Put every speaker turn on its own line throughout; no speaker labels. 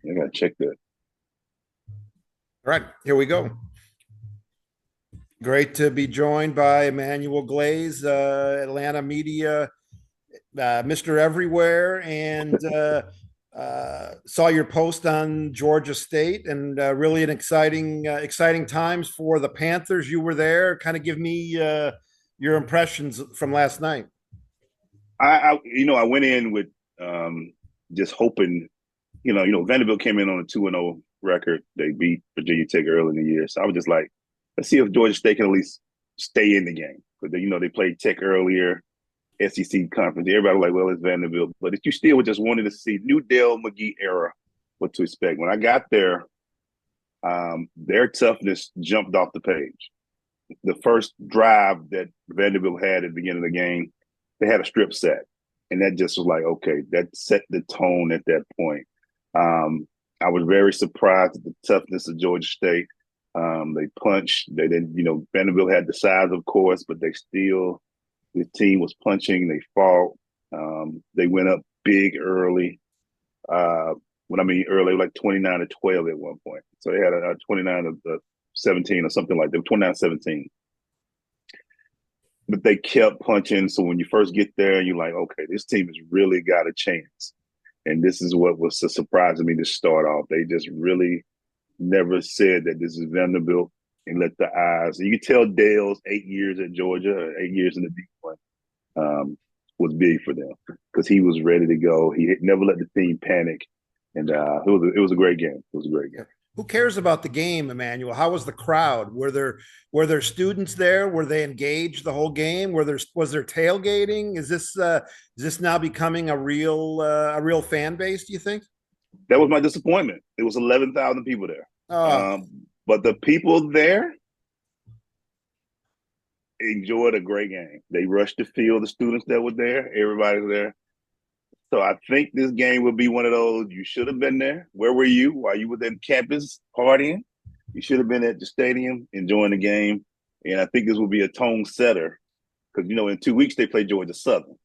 I gotta check that.
All right, here we go. Great to be joined by Emmanuel Glaze, Atlanta media, Mr. Everywhere, and saw your post on Georgia State, and really an exciting times for the Panthers. You were there. Kind of give me your impressions from last night.
I went in with just hoping. Vanderbilt came in on a 2-0 record. They beat Virginia Tech early in the year, so I was just like, let's see if Georgia State can at least stay in the game because they played Tech earlier, SEC conference. Everybody was like, well, it's Vanderbilt, but if you still just wanted to see new Dale McGee era, what to expect. When I got there, their toughness jumped off the page. The first drive that Vanderbilt had at the beginning of the game, they had a strip sack. And that just was like, okay, that set the tone at that point. I was very surprised at the toughness of Georgia State. They punched. They didn't, Vanderbilt had the size, of course, but the team was punching. They fought. They went up big early. When I mean early, like 29-12 at one point. So they had a 29-17 or something like that, 29-17. But they kept punching. So when you first get there, you're like, okay, this team has really got a chance. And this is what was so surprising me to start off. They just really never said that this is Vanderbilt and let the eyes. You can tell Dale's 8 years at Georgia, 8 years in the deep one, was big for them because he was ready to go. He never let the team panic. And it was a great game. It was a great game.
Who cares about the game, Emmanuel? How was the crowd? Were there students there? Were they engaged the whole game? Was there tailgating? Is this now becoming a real fan base? Do you think?
That was my disappointment. It was 11,000 people there.
Oh,
But the people there enjoyed a great game. They rushed the field, the students that were there, everybody was there. So I think this game will be one of those you should have been there. Where were you while you were in campus partying? You should have been at the stadium enjoying the game. And I think this will be a tone setter because, in 2 weeks they play Georgia Southern.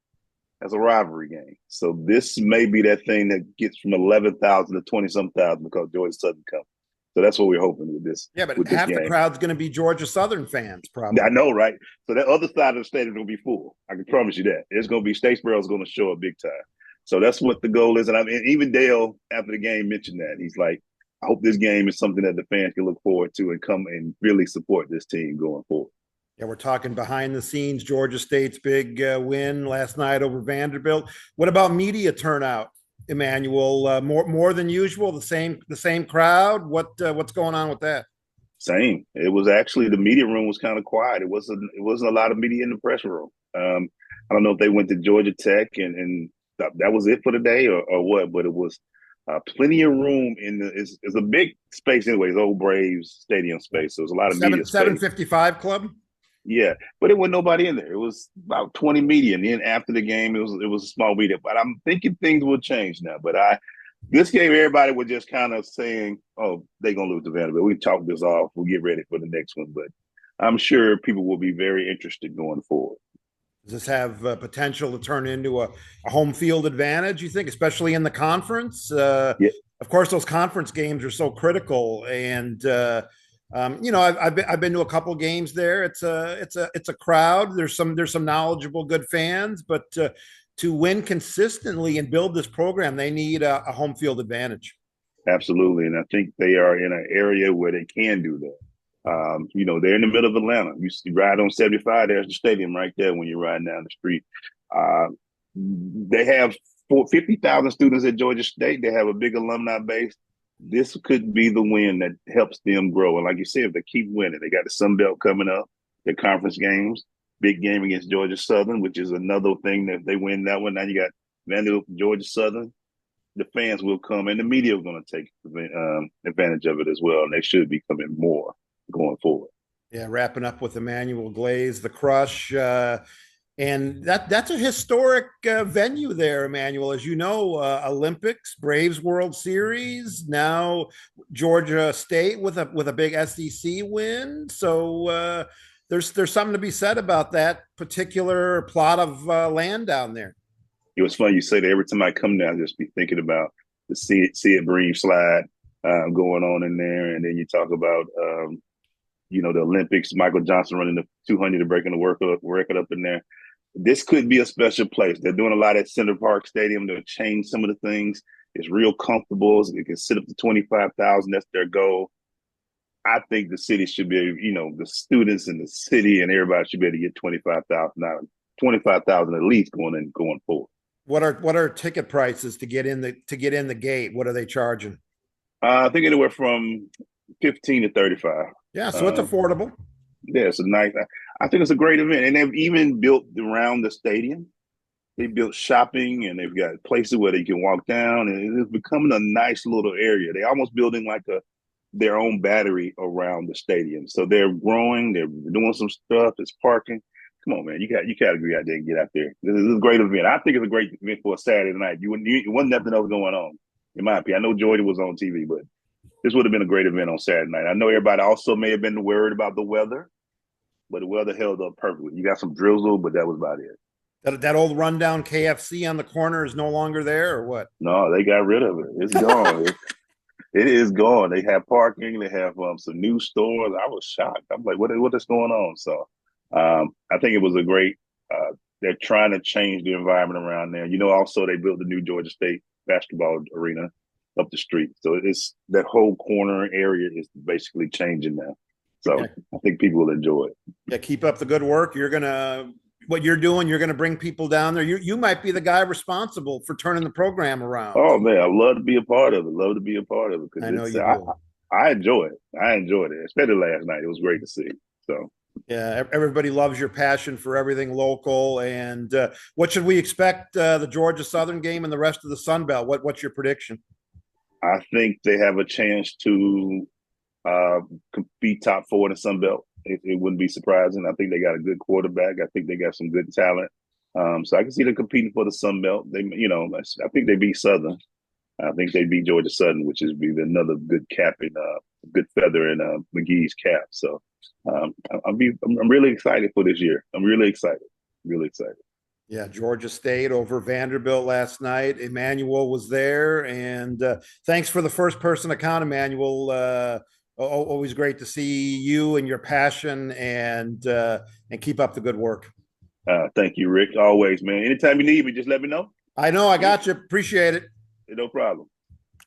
That's a rivalry game. So this may be that thing that gets from 11,000 to 20 some thousand because Georgia Southern comes. So that's what we're hoping with this
yeah, but
with this
half the
game.
crowd's going to be Georgia Southern fans,
I
probably.
know, right? So that other side of the stadium is going to be full. I can promise you that. It's going to be Statesboro's going to show up big time. So that's what the goal is. And I mean, even Dale after the game mentioned that he's like, I hope this game is something that the fans can look forward to and come and really support this team going forward.
Yeah, we're talking behind the scenes. Georgia State's big win last night over Vanderbilt. What about media turnout, Emmanuel? More than usual. The same crowd. What's going on with that?
Same. It was actually the media room was kind of quiet. It wasn't a lot of media in the press room. I don't know if they went to Georgia Tech and that was it for the day or what, but it was plenty of room in it's a big space anyways, old Braves stadium space. So it was a lot of media
Seven
space.
55 club.
Yeah, but it wasn't nobody in there. It was about 20 media, and then after the game, it was a small media. But I'm thinking things will change now. But this game, everybody was just kind of saying, "Oh, they're gonna lose to Vanderbilt. We chalk this off. We'll get ready for the next one." But I'm sure people will be very interested going forward.
Does this have potential to turn into a home field advantage? You think, especially in the conference?
Yeah,
Of course, those conference games are so critical, and I've been to a couple games there. It's a crowd. There's some knowledgeable, good fans, but to win consistently and build this program, they need a home field advantage.
absolutely, and I think they are in an area where they can do that. They're in the middle of Atlanta. You ride on 75, there's the stadium right there when you're riding down the street. Uh, they have 50,000 students at Georgia State. They have a big alumni base. This could be the win that helps them grow. And like you said, if they keep winning, they got the Sun Belt coming up, their conference games, big game against Georgia Southern, which is another thing that if they win that one. Now you got Vanderbilt, Georgia Southern. The fans will come, and the media are going to take advantage of it as well. And they should be coming more going forward.
Yeah, wrapping up with Emmanuel Glaze, the Crush. And that's a historic venue there, Emmanuel. As you know, Olympics, Braves World Series, now Georgia State with a big SEC win. So there's something to be said about that particular plot of land down there.
It was funny you say that every time I come down, I just be thinking about the see it breathe slide going on in there, and then you talk about the Olympics, Michael Johnson running the 200 and breaking the record up in there. This could be a special place. They're doing a lot at Center Park Stadium. They'll change some of the things. It's real comfortable. So they can sit up to 25,000. That's their goal. I think the city should be, the students in the city and everybody should be able to get 25,000 out of 25,000 at least going forward.
What are ticket prices to get in the gate? What are they charging?
I think anywhere from 15 to 35.
Yeah, so it's affordable.
Yeah, it's a nice. I think it's a great event, and they've even built around the stadium. They built shopping, and they've got places where they can walk down, and it's becoming a nice little area. They're almost building like their own battery around the stadium. So they're growing. They're doing some stuff. It's parking. Come on, man. You got to get out there and get out there. This is a great event. I think it's a great event for a Saturday night. You wasn't nothing else going on, in my opinion. I know Jordan was on TV, but this would have been a great event on Saturday night. I know everybody also may have been worried about the weather, but the weather held up perfectly. You got some drizzle, but that was about it.
That old rundown KFC on the corner is no longer there, or what?
No, they got rid of it. It's gone. It is gone. They have parking. They have some new stores. I was shocked. I'm like, what is going on? So I think it was a great. They're trying to change the environment around there. Also they built the new Georgia State basketball arena up the street. So it's that whole corner area is basically changing now. So yeah. I think people will enjoy it.
Yeah, keep up the good work. What you're doing, you're gonna bring people down there. You might be the guy responsible for turning the program around.
Oh man, I love to be a part of it. Love to be a part of it
I know you
I enjoy it. I enjoyed it, especially last night. It was great to see. So
yeah, everybody loves your passion for everything local. And what should we expect the Georgia Southern game and the rest of the Sun Belt? What's your prediction?
I think they have a chance to be top four in the Sun Belt. It wouldn't be surprising. I think they got a good quarterback. I think they got some good talent. So I can see them competing for the Sun Belt. I think they beat Southern. I think they beat Georgia Southern, which is be another good cap in good feather in McGee's cap. So I'm really excited for this year. I'm really excited. Really excited.
Yeah, Georgia State over Vanderbilt last night. Emmanuel was there, and thanks for the first person account, Emmanuel. Always great to see you and your passion, and keep up the good work.
Thank you, Rick. Always, man. Anytime you need me, just let me know.
I know. I got you. Appreciate it.
No problem.